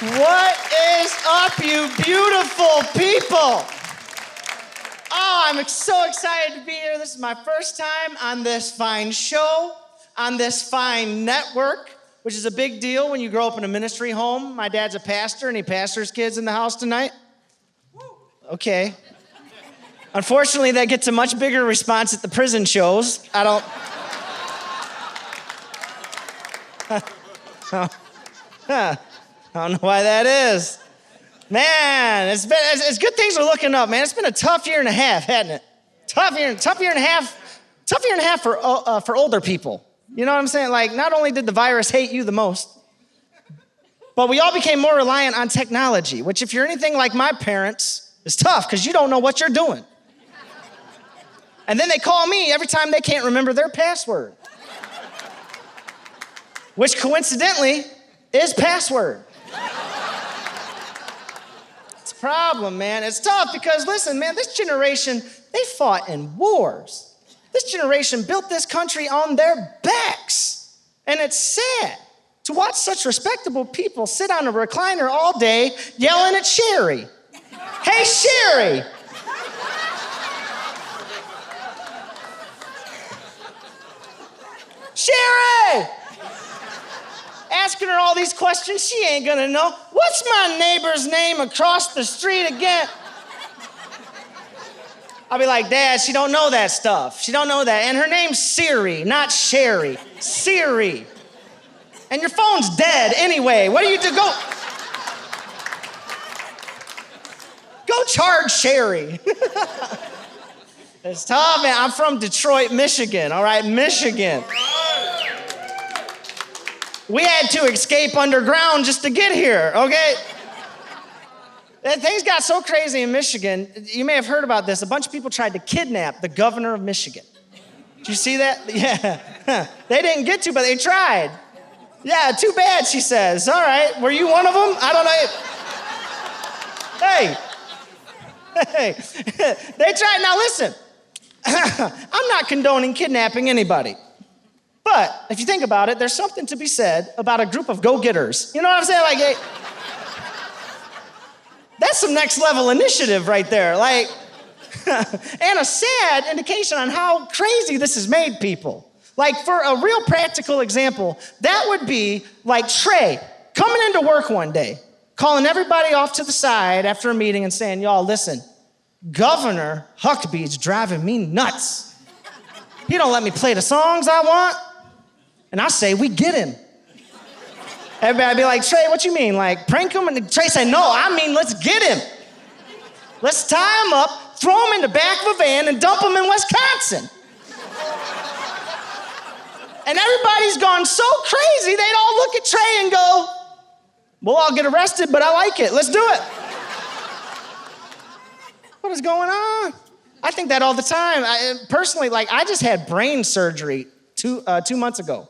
What is up, you beautiful people? Oh, I'm so excited to be here. This is my first time on this fine show, on this fine network, which is a big deal when you grow up in a ministry home. My dad's a pastor, and he pastors kids in the house tonight. Okay. Unfortunately, that gets a much bigger response at the prison shows. I don't know why that is. Man, it's good things are looking up, man. It's been a tough year and a half, hasn't it? Tough year and a half for older people. You know what I'm saying? Like, not only did the virus hate you the most, but we all became more reliant on technology, which if you're anything like my parents, is tough because you don't know what you're doing. And then they call me every time they can't remember their password, which coincidentally is password. It's a problem, man. It's tough because, listen, man, this generation, they fought in wars. This generation built this country on their backs. And it's sad to watch such respectable people sit on a recliner all day yelling at Sherry. Hey, Sherry. Sherry! Asking her all these questions she ain't gonna know. What's my neighbor's name across the street again? I'll be like, Dad, she don't know that stuff. She don't know that. And her name's Siri, not Sherry. Siri. And your phone's dead anyway. What do you do? Go charge Sherry. It's tough, man. I'm from Detroit, Michigan, all right? Michigan. We had to escape underground just to get here, okay? Things got so crazy in Michigan. You may have heard about this. A bunch of people tried to kidnap the governor of Michigan. Did you see that? Yeah. They didn't get to, but they tried. Yeah, too bad, she says. All right, were you one of them? I don't know. Hey, they tried. Now listen, I'm not condoning kidnapping anybody. But if you think about it, there's something to be said about a group of go-getters. You know what I'm saying? Like, hey, that's some next level initiative right there. Like, and a sad indication on how crazy this has made people. Like, for a real practical example, that would be like Trey coming into work one day, calling everybody off to the side after a meeting and saying, y'all, listen, Governor Huckabee's driving me nuts. He don't let me play the songs I want. And I say, we get him. Everybody be like, Trey, what you mean? Like, prank him? And Trey say, no, I mean, let's get him. Let's tie him up, throw him in the back of a van, and dump him in Wisconsin. And everybody's gone so crazy, they'd all look at Trey and go, we'll all get arrested, but I like it. Let's do it. What is going on? I think that all the time. Personally, I just had brain surgery 2 months ago.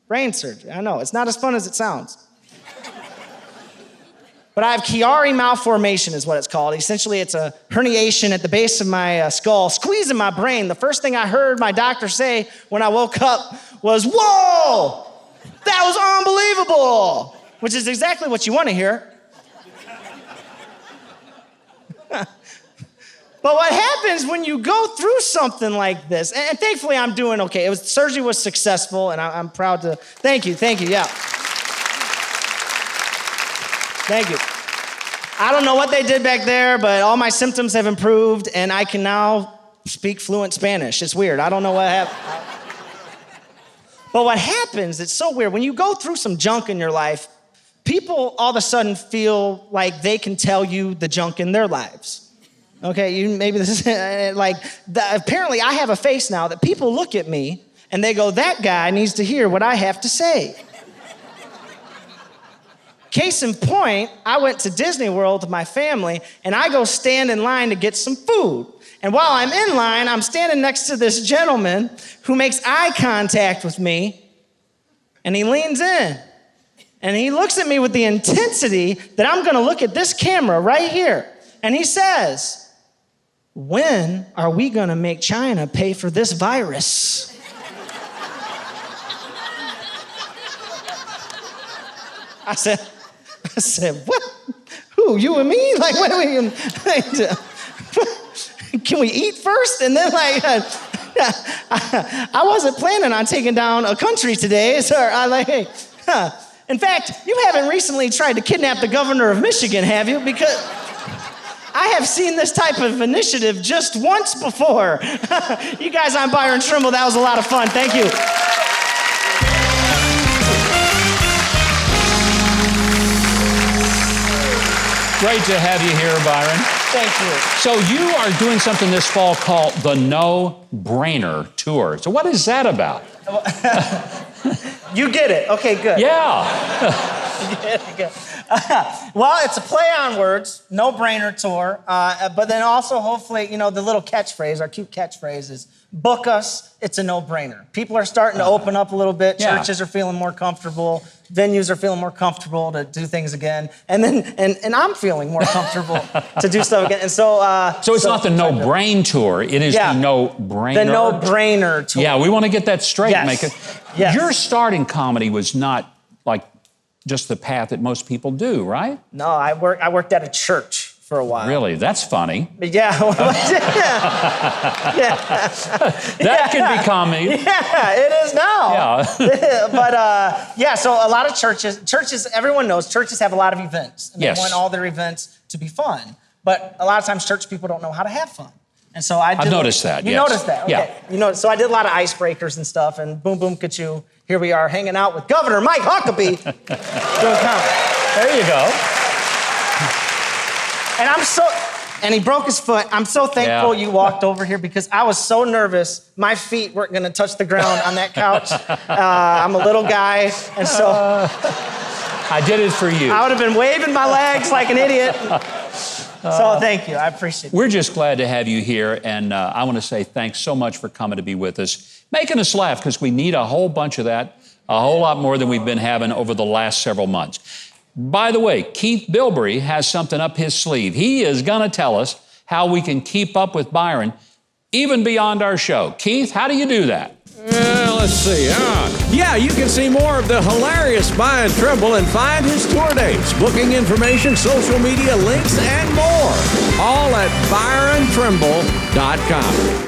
Brain surgery. I know, it's not as fun as it sounds. But I have Chiari malformation is what it's called. Essentially, it's a herniation at the base of my skull, squeezing my brain. The first thing I heard my doctor say when I woke up was, whoa, that was unbelievable, which is exactly what you want to hear. But what happens when you go through something like this, and thankfully I'm doing okay. Surgery was successful, and I'm proud to, thank you, yeah. Thank you. I don't know what they did back there, but all my symptoms have improved, and I can now speak fluent Spanish. It's weird, I don't know what happened. But what happens, it's so weird, when you go through some junk in your life, people all of a sudden feel like they can tell you the junk in their lives. Okay, maybe this is apparently I have a face now that people look at me and they go, that guy needs to hear what I have to say. Case in point, I went to Disney World with my family and I go stand in line to get some food. And while I'm in line, I'm standing next to this gentleman who makes eye contact with me, and he leans in and he looks at me with the intensity that I'm gonna look at this camera right here. And he says, when are we gonna make China pay for this virus? I I said, what? Who, you and me? Like, what are we, can we eat first? And then I wasn't planning on taking down a country today, so In fact, you haven't recently tried to kidnap the governor of Michigan, have you? Because I have seen this type of initiative just once before. You guys, I'm Byron Trimble. That was a lot of fun. Thank you. Great to have you here, Byron. Thank you. So you are doing something this fall called the No Brainer Tour. So what is that about? You get it. Okay, good. Yeah. Well, it's a play on words, no-brainer tour, but then also hopefully, the little catchphrase, our cute catchphrase is, book us, it's a no-brainer. People are starting to open up a little bit. Yeah. Churches are feeling more comfortable. Venues are feeling more comfortable to do things again. And then, and I'm feeling more comfortable to do stuff again. And so it's not the no-brain tour, it is the no-brainer. The no-brainer tour. Yeah, we want to get that straight. Yes. Make it. Yes. Your starting comedy was not like just the path that most people do, right? No, I worked at a church for a while. Really? That's funny. Yeah. That can be comedy. Yeah, it is now. Yeah. But so a lot of churches, everyone knows churches have a lot of events. And Yes. they want all their events to be fun. But a lot of times church people don't know how to have fun. And so I've noticed that, You yes. noticed that? Okay. Yeah. So I did a lot of icebreakers and stuff, and boom, boom, ka-choo. Here we are hanging out with Governor Mike Huckabee doing comedy. There you go. And he broke his foot. I'm so thankful you walked over here because I was so nervous. My feet weren't going to touch the ground on that couch. I'm a little guy, and so I did it for you. I would have been waving my legs like an idiot. So thank you. I appreciate it. We're just glad to have you here, and I want to say thanks so much for coming to be with us, making us laugh, because we need a whole bunch of that, a whole lot more than we've been having over the last several months. By the way, Keith Bilbrey has something up his sleeve. He is going to tell us how we can keep up with Byron even beyond our show. Keith, how do you do that? Let's see. Yeah, you can see more of the hilarious Byron Trimble and find his tour dates, booking information, social media links, and more. All at ByronTrimble.com.